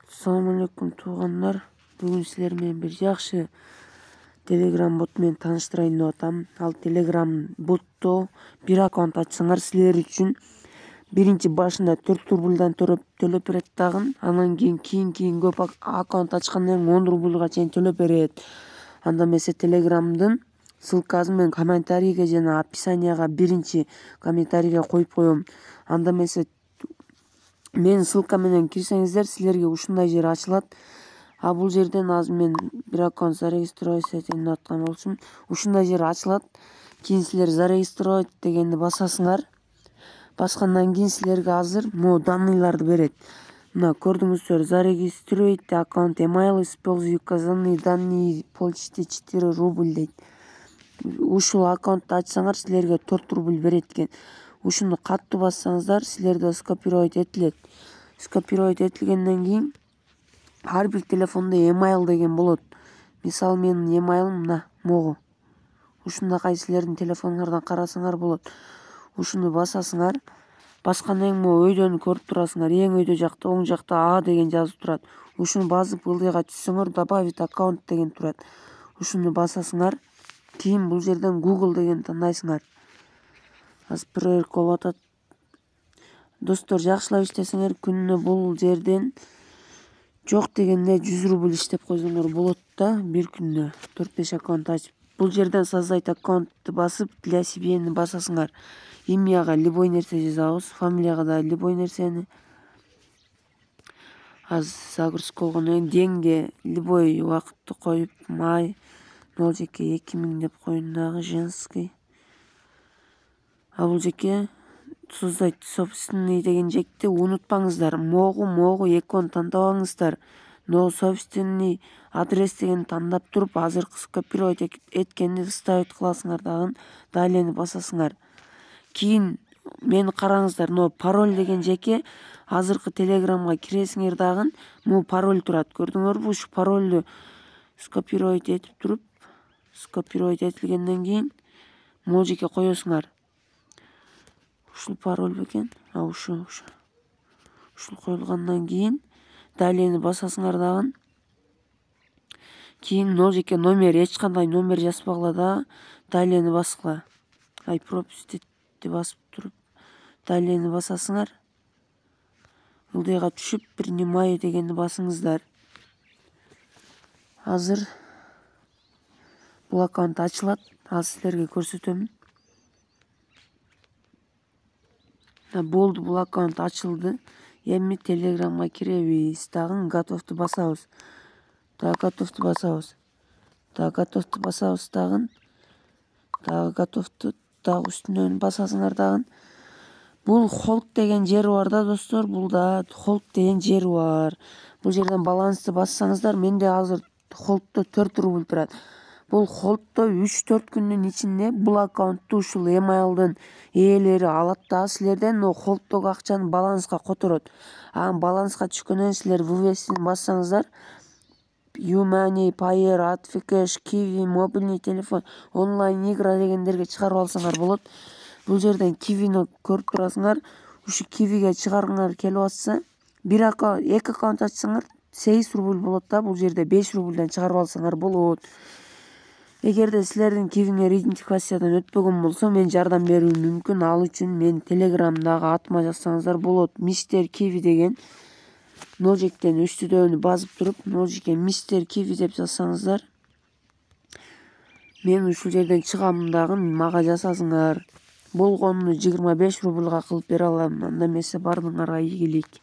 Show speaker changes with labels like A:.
A: Assalamu алейкум туугандар. Бүгүн силер менен бир жакшы Telegram бот менен тааныштырайын деп атам. Ал Telegram ботто бир аккаунт ачсаңар силер үчүн биринчи башында 4 рубльдан төлөп берет дагы. Анан кийин көп аккаунт ачкандан кийин 10 рубльга чейин төлөп берет. Анда эмесе Telegramдын ссылкасын мен комментарийге жана описанияга биринчи комментарийге коюп коем. Анда эмесе мен ссылка менен кирсеңиздер силерге ушундай жер ачылат. А бул жерден азыр мен бир аккаунт зарегистрировать этейин деп аткан болчумун. Ушундай жер ачылат. Кийин силер зарегистрировать дегенди басасыңар. Баскандан кийин силерге азыр могу данныйларды берет. Мына көрдүңүздөр, зарегистрируйте аккаунт email, используй указанные данные почты 4 рубль дейт. Ушул аккаунтты ачсаңар силерге 4 рубль берет экен. Ушуну катты бассаңыздар силерде скопировать этилет. Скопировать этилгенден кийин ар бир телефондо email деген болот. Мисалы менин email'ым мына могу. Ушундакай силердин телефоңордон карасаңар болот. Ушуну басасыңар. Баскандан кийин могу өйдөнү көрүп турасыңар. Эң өйдө жакта оң жакта А деген жазып турат. Ушуну басып ылдыйга түшсөңөр добавить аккаунт деген турат. Ушуну басасыңар. Кийин бул жерден Google деген тандайсыңар. Азыр проверка болуп атат. Достор, жакшылап иштесеңер күнүнө бул жерден жок дегенде 100 рубль иштеп койсоңор болот да, бир күнүнө 4-5 аккаунт ачып. Бул жерден создать аккаунтты басып, для себени басасыңар. Имяга любой нерсе жазабыз, фамилияга да любой нерсени. Азыр загрузка болгондон кийин деньги любой убакытты коюп, май 0,2000 деп коюн дагы, женский. А бул жеке создать собственный деген жекти унутпаңыздар. Могу экөөнү тандабаңыздар. Но собственный адрес деген тандап туруп, азыркы скопировать эткенди вставить кыласыңар дагы, далени басасыңар. Кийин мени караңыздар, но пароль деген жеке азыркы Telegramга киресиңер дагы, могу пароль турат. Көрдүңөрбү? Ушу паролду скопировать этип туруп, скопировать этилгенден кийин могу жеке коесуңар. Ушул пароль бекен? Ушул коюлгандан кийин далени басасыңар дагы. Кийин могу жеке номер, эч кандай номер жазбагыла да, далени баскыла. Пропустить басып туруп, далени басасыңар. Ылдыйга түшүп, принимаю дегенди басыңыздар. Азыр бул аккаунт ачылат. Азыр силерге көрсөтөм. Болду, бул аккаунт ачылды. Эми Telegramга киребиз. Дагы готовду басабыз. Готовду басабыз. Готовду басабыз дагы. Готовду дагы үстүнөн басасыңар дагы. Бул холд деген жери бар да, достор. Булда холд деген жери бар. Бул жерден балансты бассаңыздар, менде азыр холдто 4 рубль турат. Бул холдто 3-4 күндүн ичинде бул аккаунтту ушул email'дын ээлери алат да силерден, но холдтогу акчаны баланска которот. Анан баланска түшкөндөн силер вывесин бассаңыздар, YouMoney, Payeer, Advicash, Kiwi, мобильный телефон, онлайн игра дегендерге чыгарып алсаңар болот. Бул жерден Kiwi'ни көрүп турасыңар. Ушу Kiwi'ге чыгаргыңар келип атса, бир аккаунт, 2 аккаунт ачсаңар 8 рубль болот да, бул жерде 5 рубльдан чыгарып алсаңар болот. Эгерде силердин Kiwi'ңер идентификациядан өтпөгөн болсо, мен жардам берүүм мүмкүн. Ал үчүн мен Telegramдагы атыма жазсаңыздар болот. Мистер Kiwi деген ножиктен үстүдөөнү басып туруп, ножикке Мистер Kiwi деп жазсаңыздар, мен ушул жерден чыгам дагы, мага жасасыңар. Болгонуну 25 рубльга кылып бере алам. Анда эмесе баарыңарга ийгилик.